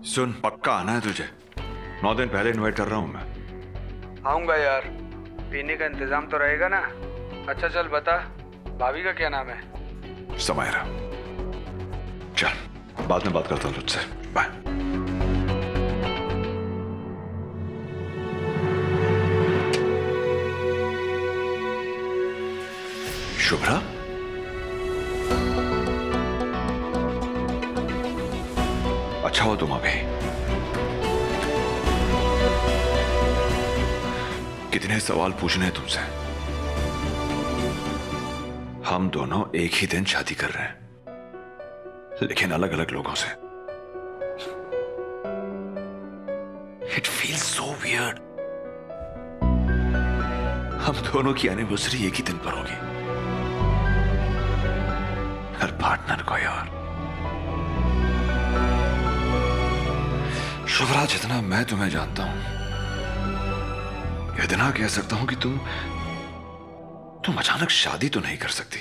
सुन, पक्का आना है तुझे। 9 दिन पहले इनवाइट कर रहा हूँ मैं। आऊंगा यार, पीने का इंतजाम तो रहेगा ना। अच्छा चल बता, भाभी का क्या नाम है? समायरा। चल, बाद में बात करता हूँ तुझसे। बाय। शुभ्रा, अच्छा हो तुम अभी। कितने सवाल पूछने हैं तुमसे। हम दोनों एक ही दिन शादी कर रहे हैं, लेकिन अलग अलग लोगों से। It feels so weird. हम दोनों की एनिवर्सरी एक ही दिन पर होगी, हर पार्टनर कोई और। शुभ्रा, जितना मैं तुम्हें जानता हूं, इतना कह सकता हूं कि तुम अचानक शादी तो नहीं कर सकती।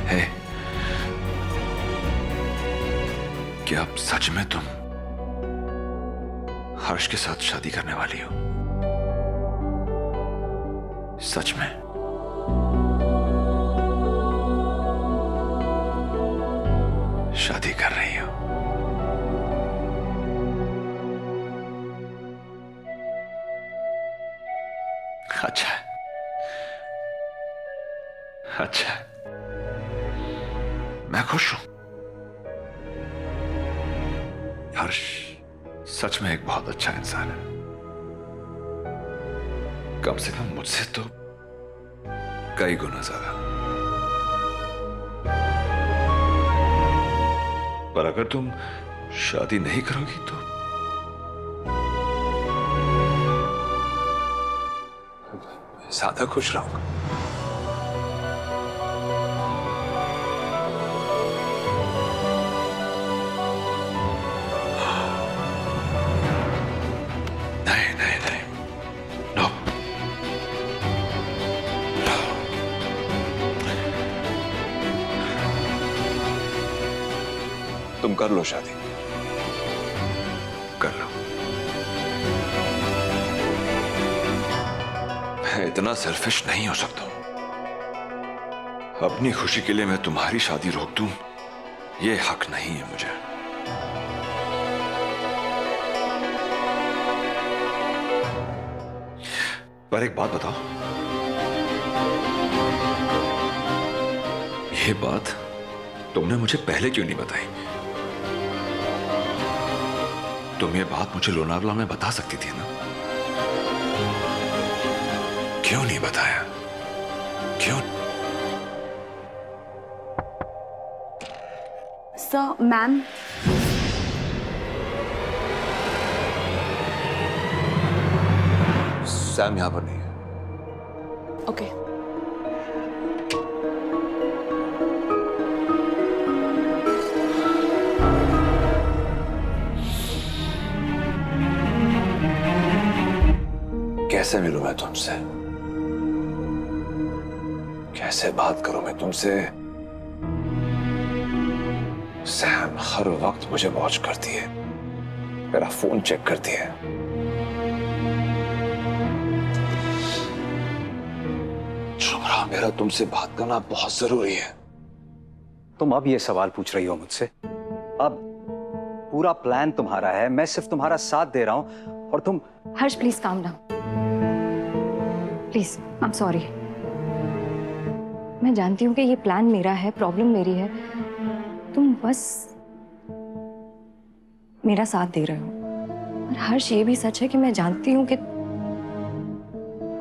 है क्या अब सच में तुम हर्ष के साथ शादी करने वाली हो? सच में? शादी कर रही हो? अच्छा है, अच्छा है। मैं खुश हूं। हर्ष सच में एक बहुत अच्छा इंसान है। कम से कम मुझसे तो कई गुना ज्यादा। पर अगर तुम शादी नहीं करोगी तो ज्यादा खुश रहूंगा। नहीं नहीं नहीं, नो। तुम कर लो शादी, कर लो। मैं इतना सेल्फिश नहीं हो सकता। अपनी खुशी के लिए मैं तुम्हारी शादी रोक दूं, ये हक नहीं है मुझे। पर एक बात बताओ, ये बात तुमने मुझे पहले क्यों नहीं बताई? तुम ये बात मुझे लोनावला में बता सकती थी ना? क्यों नहीं बताया? क्यों? Sir, ma'am. सैम यहां पर नहीं है। ओके। कैसे मिलूं मैं तुमसे? कैसे बात करूं मैं तुमसे? सैम हर वक्त मुझे वॉच करती है, मेरा फोन चेक करती है। शुभ्रा, मेरा तुमसे बात करना बहुत जरूरी है। तुम अब ये सवाल पूछ रही हो मुझसे? अब पूरा प्लान तुम्हारा है, मैं सिर्फ तुम्हारा साथ दे रहा हूं और तुम। Harsh, please calm down. Please, I am sorry. मैं जानती हूँ कि ये प्लान मेरा है, प्रॉब्लम मेरी है। तुम बस मेरा साथ दे रहे हो। और हर्ष, ये भी सच है कि मैं जानती हूँ कि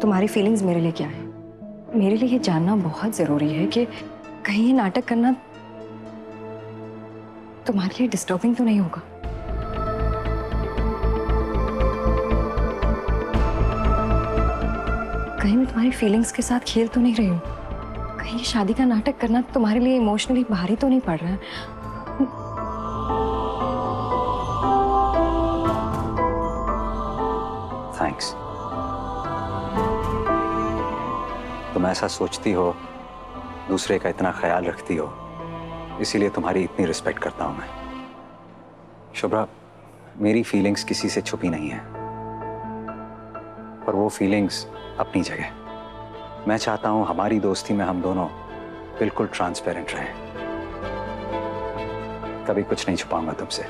तुम्हारी फीलिंग्स मेरे लिए क्या है। मेरे लिए ये जानना बहुत जरूरी है कि कहीं ये नाटक करना तुम्हारे लिए डिस्टर्बिंग तो नहीं होगा। कहीं मैं तुम्हारी फीलिंग्स के साथ खेल तो नहीं रही हूँ? कहीं ये शादी का नाटक करना तुम्हारे लिए इमोशनली भारी तो नहीं पड़ रहा है? तुम ऐसा सोचती हो, दूसरे का इतना ख्याल रखती हो, इसीलिए तुम्हारी इतनी रिस्पेक्ट करता हूं मैं। शुभ्रा, मेरी फीलिंग्स किसी से छुपी नहीं है, पर वो फीलिंग्स अपनी जगह। मैं चाहता हूं हमारी दोस्ती में हम दोनों बिल्कुल ट्रांसपेरेंट रहें। कभी कुछ नहीं छुपाऊंगा तुमसे।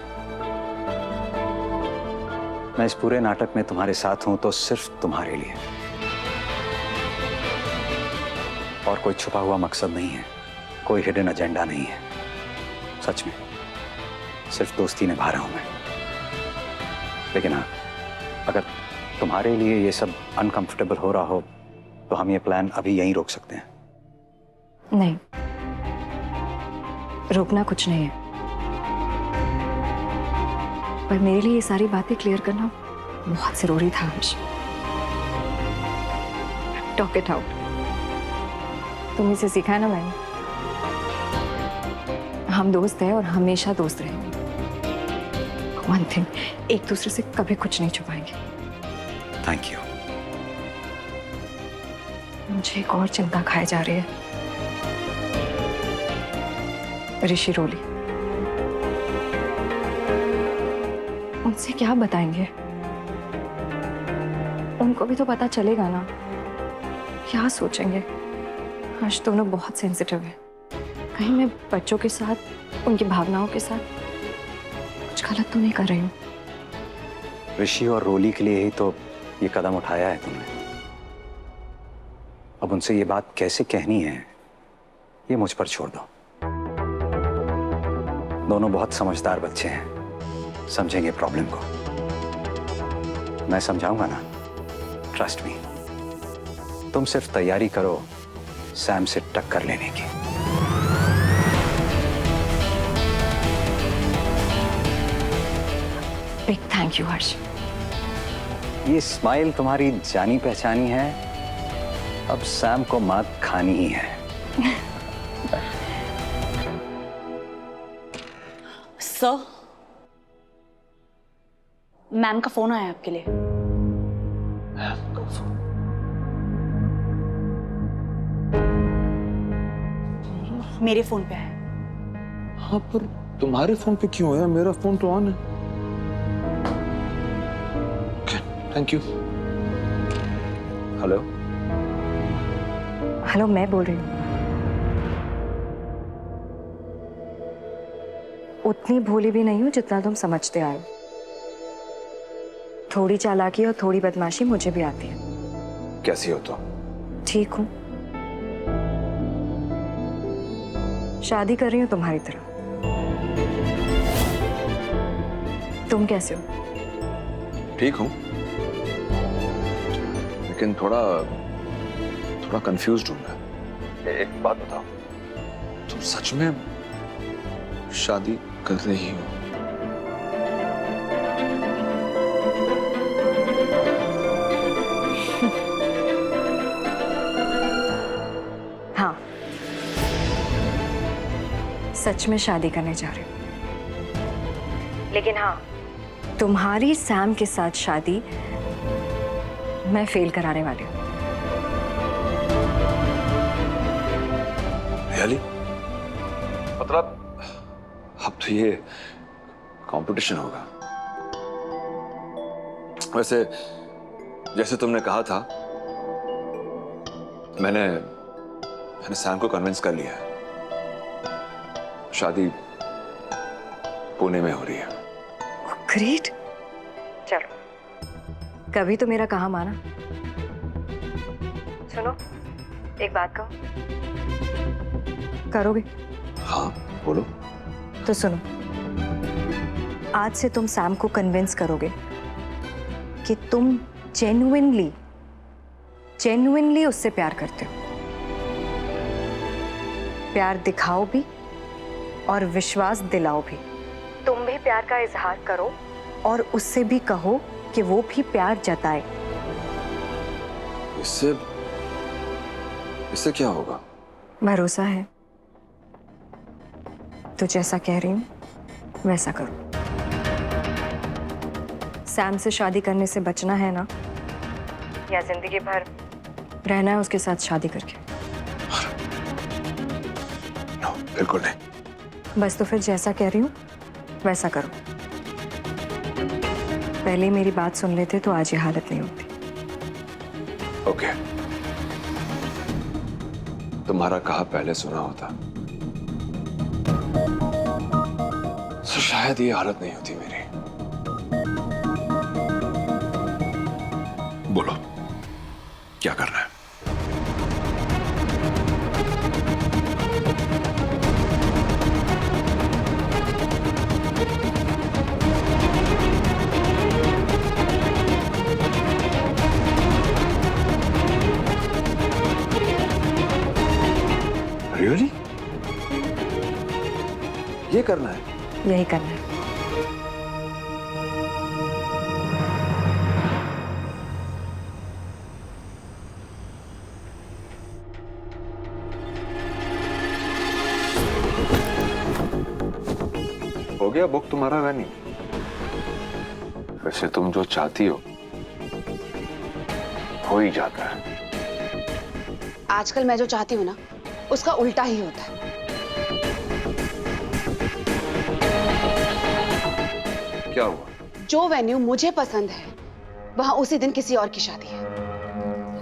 मैं इस पूरे नाटक में तुम्हारे साथ हूं तो सिर्फ तुम्हारे लिए, और कोई छुपा हुआ मकसद नहीं है, कोई हिडन एजेंडा नहीं है। सच में सिर्फ दोस्ती निभा रहा हूं मैं। लेकिन हाँ, अगर तुम्हारे लिए ये सब अनकंफर्टेबल हो रहा हो तो हम ये प्लान अभी यहीं रोक सकते हैं। नहीं, रोकना कुछ नहीं है, पर मेरे लिए ये सारी बातें क्लियर करना बहुत जरूरी था हर्ष। Talk it out. तुम इसे सीखा है ना मैंने। हम दोस्त हैं और हमेशा दोस्त रहेंगे। वन थिंग, एक दूसरे से कभी कुछ नहीं छुपाएंगे। Thank you. मुझे एक और चिंता खाई जा रही है, ऋषि रोली। उनसे क्या बताएंगे? उनको भी तो पता चलेगा ना। क्या सोचेंगे? हर्ष, तुम लोग बहुत सेंसिटिव है। कहीं मैं बच्चों के साथ, उनकी भावनाओं के साथ कुछ गलत तो नहीं कर रही हूँ? ऋषि और रोली के लिए ही तो ये कदम उठाया है तुमने। अब उनसे ये बात कैसे कहनी है, ये मुझ पर छोड़ दो। दोनों बहुत समझदार बच्चे हैं, समझेंगे प्रॉब्लम को। मैं समझाऊंगा ना, ट्रस्ट मी। तुम सिर्फ तैयारी करो सैम से टक्कर लेने की। बिग थैंक यू हर्ष। ये स्माइल तुम्हारी जानी पहचानी है, अब सैम को मात खानी ही है। सर, मैम का फोन आया आपके लिए। मेरे फोन पे है। हाँ, पर तुम्हारे फोन पे क्यों है? मेरा फोन तो ऑन है। Thank you. हेलो। हेलो, मैं बोल रही हूँ। उतनी भोली भी नहीं हूँ जितना तुम समझते आए हो। थोड़ी चालाकी और थोड़ी बदमाशी मुझे भी आती है। कैसी हो तुम? ठीक हूँ। शादी कर रही हूँ तुम्हारी तरह। तुम कैसे हो? ठीक हूँ, लेकिन थोड़ा कंफ्यूज्ड हूँ मैं। एक बात बताओ, तुम सच में शादी कर रही हो? हाँ, सच में शादी करने जा रही हूँ। लेकिन हाँ, तुम्हारी सैम के साथ शादी मैं फेल कराने वाली हूँ। रियली? मतलब अब तो ये कंपटीशन होगा। वैसे जैसे तुमने कहा था, मैंने सैम को कन्विंस कर लिया है। शादी पुणे में हो रही है। ग्रेट। चलो, कभी तो मेरा कहा माना। सुनो, एक बात कहो, करोगे? हाँ, बोलो। तो सुनो, आज से तुम सैम को कन्विंस करोगे कि तुम जेन्युइनली उससे प्यार करते हो। प्यार दिखाओ भी और विश्वास दिलाओ भी। तुम भी प्यार का इजहार करो और उससे भी कहो कि वो भी प्यार जताए। इससे क्या होगा? भरोसा है तो जैसा कह रही हूं वैसा करो। सैम से शादी करने से बचना है ना, या जिंदगी भर रहना है उसके साथ शादी करके? बिल्कुल नहीं। बस तो फिर जैसा कह रही हूँ वैसा करो। पहले मेरी बात सुन लेते तो आज ये हालत नहीं होती। ओके, तुम्हारा कहा पहले सुना होता तो शायद ये हालत नहीं होती मेरी। बोलो क्या करना है? रियली? ये करना है? यही करना है। हो गया बुक तुम्हारा वेन्यू? वैसे तुम जो चाहती हो ही जाता है। आजकल मैं जो चाहती हूँ ना उसका उल्टा ही होता है। क्या हुआ? जो वेन्यू मुझे पसंद है वहां उसी दिन किसी और की शादी है।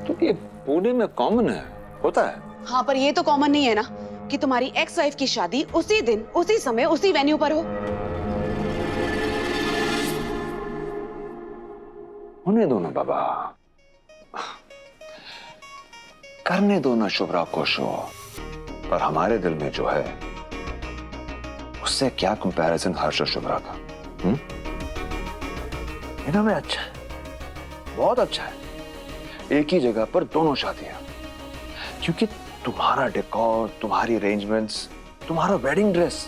तो ये पुणे में कॉमन है, होता है। हाँ, पर ये तो कॉमन नहीं है ना कि तुम्हारी एक्स वाइफ की शादी उसी दिन उसी समय उसी वेन्यू पर हो। होने दो ना बाबा, करने दो ना शुभ्रा को शो। पर हमारे दिल में जो है उससे क्या कंपैरिजन हर्ष और शुभ्रा का? इतना में अच्छा है, बहुत अच्छा है। एक ही जगह पर दोनों शादियां, क्योंकि तुम्हारा डेकोर, तुम्हारी अरेंजमेंट्स, तुम्हारा वेडिंग ड्रेस,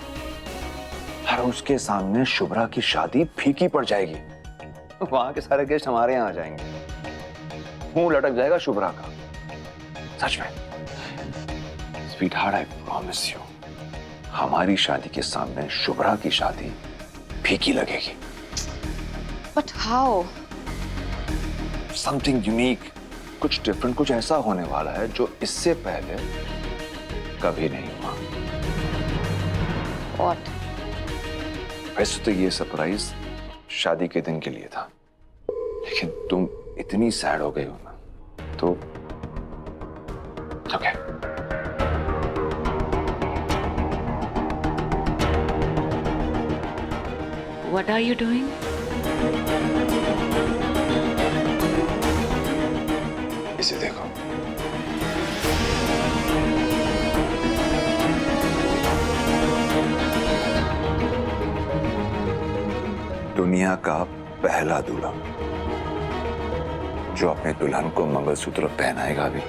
हर उसके सामने शुभ्रा की शादी फीकी पड़ जाएगी। वहां के सारे गेस्ट हमारे यहां आ जाएंगे, मुंह लटक जाएगा शुभ्रा का। सच में स्वीटहार्ट, आई प्रॉमिस यू, हमारी शादी के सामने शुभ्रा की शादी फीकी लगेगी। But how? समथिंग यूनिक, कुछ डिफरेंट, कुछ ऐसा होने वाला है जो इससे पहले कभी नहीं हुआ। What? वैसे तो ये सरप्राइज शादी के दिन के लिए था, लेकिन तुम इतनी सैड हो गई हो ना, तो okay. What are you doing? इसे देखो। दुनिया का पहला दूल्हा जो अपने दुल्हन को मंगलसूत्र पहनाएगा भी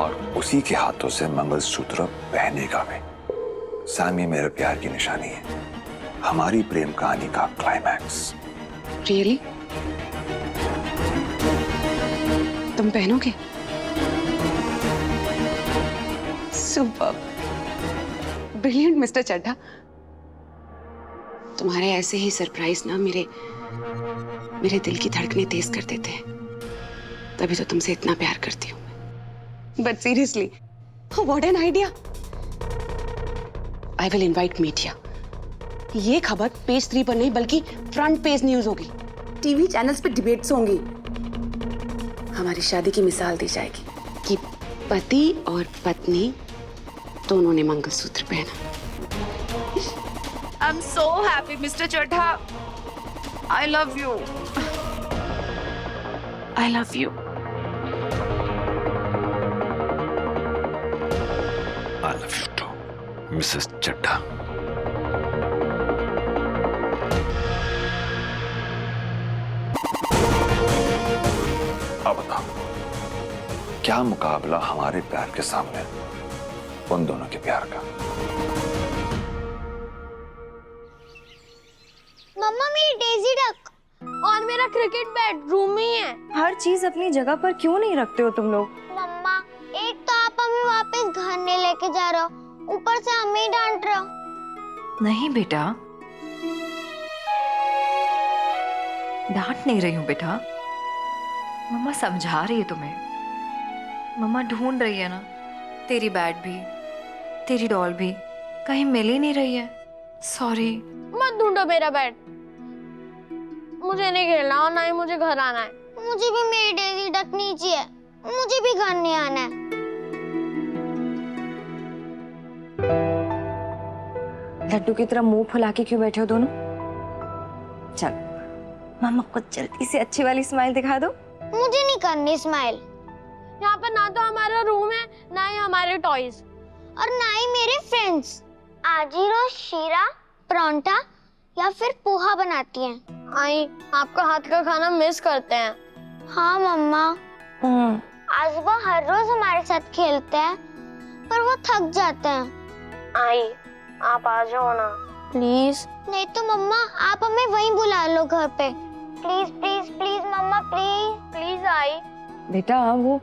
और उसी के हाथों से मंगलसूत्र पहनेगा भी। सामी मेरे प्यार की निशानी है, हमारी प्रेम कहानी का क्लाइमैक्स। Really? तुम पहनोगे? Super, brilliant mister Chadha. तुम्हारे ऐसे ही सरप्राइज ना मेरे दिल की धड़कनें तेज कर देते हैं। तभी तो तुमसे इतना प्यार करती हूँ। But seriously, what an idea. I will invite media. ये खबर पेज 3 पर नहीं बल्कि फ्रंट पेज न्यूज होगी। टीवी चैनल्स पे डिबेट्स होंगी। हमारी शादी की मिसाल दी जाएगी कि पति और पत्नी दोनों ने मंगलसूत्र पहना। I'm so happy, Mr. Chadha. I love you. I love you. I love you too, Mrs. Chadha. अब बताओ, क्या मुकाबला हमारे प्यार के सामने उन दोनों के प्यार का? मम्मा, मेरी डेजी डक और मेरा क्रिकेट बैट रूम में ही है। हर चीज अपनी जगह पर क्यों नहीं रखते हो तुम लोग? मम्मा, एक तो आप हमें वापस घर नहीं लेके जा रहे हो, ऊपर से हमें ही डांट रहे हो। नहीं बेटा, डांट नहीं रही हूँ बेटा, मम्मा समझा रही है तुम्हें। मम्मा ढूंढ रही है ना तेरी बैट भी, तेरी डॉल भी कहीं मिल ही नहीं रही है। सॉरी। मत ढूंढो मेरा बैट, मुझे नहीं खेलना और ना ही मुझे घर आना है। मुझे भी मेरी डेजी डक नीचे है, मुझे भी घर नहीं आना है। लड्डू की तरह मुंह फुला के क्यों बैठे हो दोनों? चल मामा को जल्दी से अच्छी वाली स्माइल दिखा दो। मुझे नहीं करनी स्माइल। यहाँ पर ना तो हमारा रूम है, ना ही हमारे टॉयज, और ना ही मेरे फ्रेंड्स। आज ही रोज शीरा, परांठा या फिर पोहा बनाती हैं। आई आपका हाथ का खाना मिस करते हैं। हाँ मम्मा, आजबा हर रोज हमारे साथ खेलते हैं पर वो थक जाते हैं। आई आप आ जाओ ना प्लीज। नहीं तो मम्मा आप हमें वहीं बुला लो घर पे। प्लीज प्लीज प्लीज मम्मा प्लीज। प्लीज आई। बेटा वो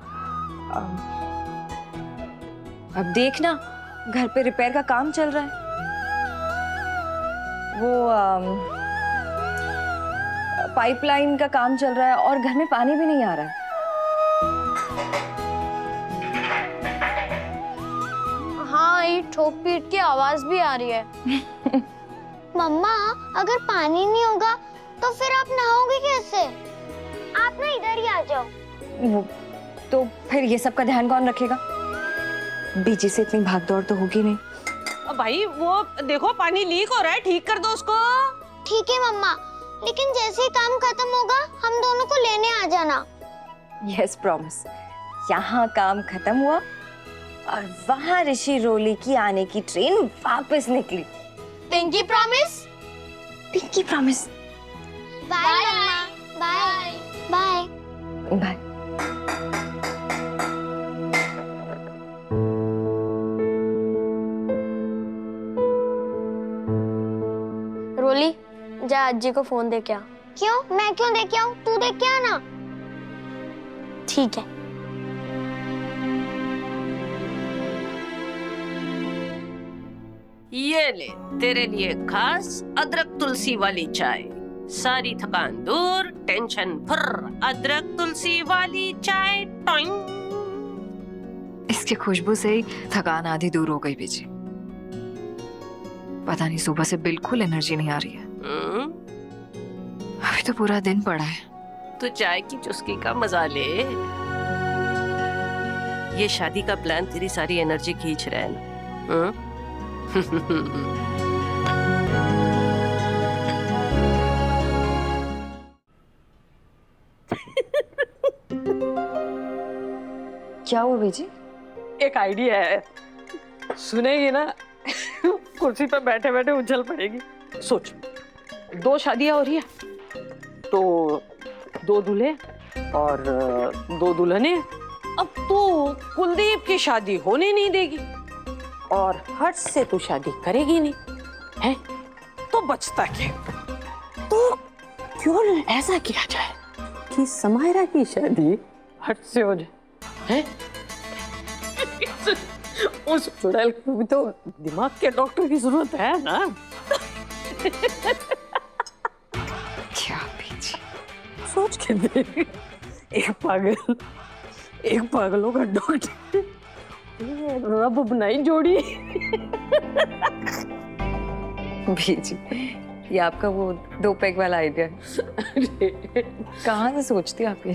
अब देखना घर पे रिपेयर का काम चल रहा है। वो पाइपलाइन का काम चल रहा है और घर में पानी भी नहीं आ रहा है। हाँ ये ठोक पीट की आवाज भी आ रही है। मम्मा अगर पानी नहीं होगा तो फिर आप नहाओगे कैसे? आप ना इधर ही आ जाओ। वो तो फिर ये सब का ध्यान कौन रखेगा? बीजी से इतनी भागदौड़ तो होगी नहीं। भाई वो देखो पानी लीक हो रहा है, ठीक कर दो उसको। ठीक है मम्मा, लेकिन जैसे ही काम खत्म होगा हम दोनों को लेने आ जाना। Yes promise. यहाँ काम खत्म हुआ और वहाँ ऋषि रोली की आने की ट्रेन वापस निकली। Pinky promise. Pinky promise. Bye मम्मा। Bye bye bye. रोली जा अज्जी को फोन दे के आ। क्यों? मैं क्यों दे के आऊं? तू दे के आना। ठीक है। ये ले तेरे लिए खास अदरक तुलसी वाली चाय, सारी थकान दूर, टेंशन फुर्र। अदरक तुलसी वाली चाय टॉइंग। इसकी खुशबू से ही थकान आधी दूर हो गई बीजी। पता नहीं सुबह से बिल्कुल एनर्जी नहीं आ रही है। अभी तो पूरा दिन पड़ा है। तू चाय की चुस्की का मजा ले। ये शादी का प्लान तेरी सारी एनर्जी खींच रहा है ना। क्या हुआ बीजी? एक आइडिया है, सुनेगी ना कुर्सी पर बैठे बैठे उछल पड़ेगी। सोच, 2 शादियां हो रही है तो 2 दूल्हे और 2 दुल्हने। अब तू कुलदीप की शादी होने नहीं देगी और हर्ष से तू शादी करेगी नहीं है, तो बचता क्या? तो क्यों न ऐसा किया जाए कि समायरा की शादी हर्ष से हो जाए, है? उस चुड़ैल को भी तो दिमाग के डॉक्टर की जरूरत है ना। क्या बीजी? सोच के देख, एक पागलों का डॉक्टर, रब बनाई जोड़ी। बीजी ये आपका वो 2 पैग वाला आइडिया है। कहाँ से सोचती है आप ये?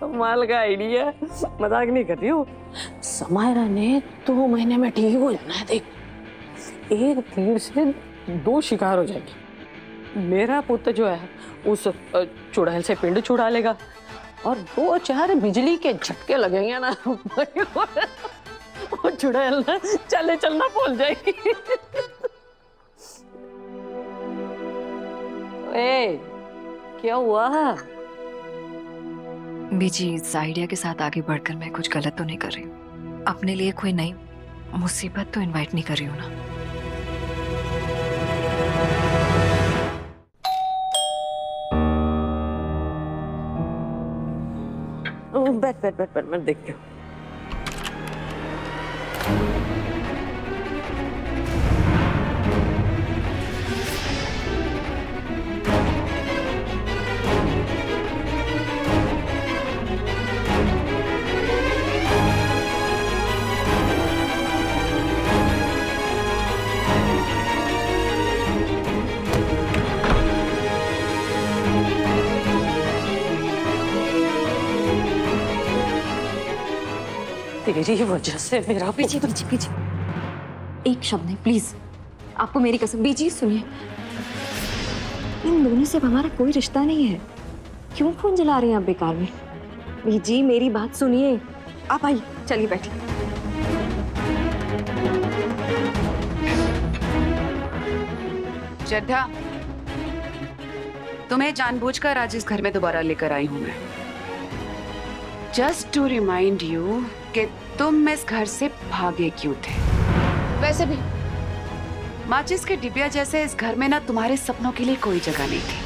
कमाल का आइडिया, मजाक नहीं करती हूँ। समायरा ने 2 महीने में ठीक हो जाना है। देख, एक तीर से 2 शिकार हो जाएगी। मेरा पुत्र जो है उस चुड़ैल से पिंड छुड़ा लेगा और 2-4 बिजली के झटके लगेंगे ना, वो चुड़ैल ना चलना भूल जाएगी। ए, क्या हुआ? बीजी इस आइडिया के साथ आगे बढ़कर मैं कुछ गलत तो नहीं कर रही हूँ? अपने लिए कोई नई मुसीबत तो इनवाइट नहीं कर रही हूँ ना? बैठ मैं देखती हूँ। तेरी वजह से मेरा पीछे पीछे पीछे, एक शब्द नहीं प्लीज, आपको मेरी कसम। बीजी सुनिए, इन दोनों से अब हमारा कोई रिश्ता नहीं है। क्यों फोन जला रहे हैं आप बेकार में? बीजी मेरी बात सुनिए, आप आइए, चलिए बैठिए। श्रद्धा, तुम्हें जानबूझकर आज इस घर में दोबारा लेकर आई हूं मैं, जस्ट टू रिमाइंड यू कि तुम इस घर से भागे क्यों थे। वैसे भी माचिस के डिबिया जैसे इस घर में ना तुम्हारे सपनों के लिए कोई जगह नहीं थी,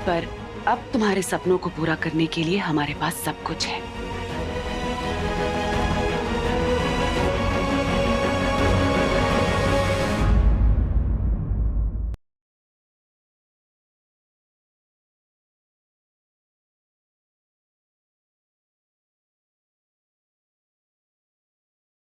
पर अब तुम्हारे सपनों को पूरा करने के लिए हमारे पास सब कुछ है।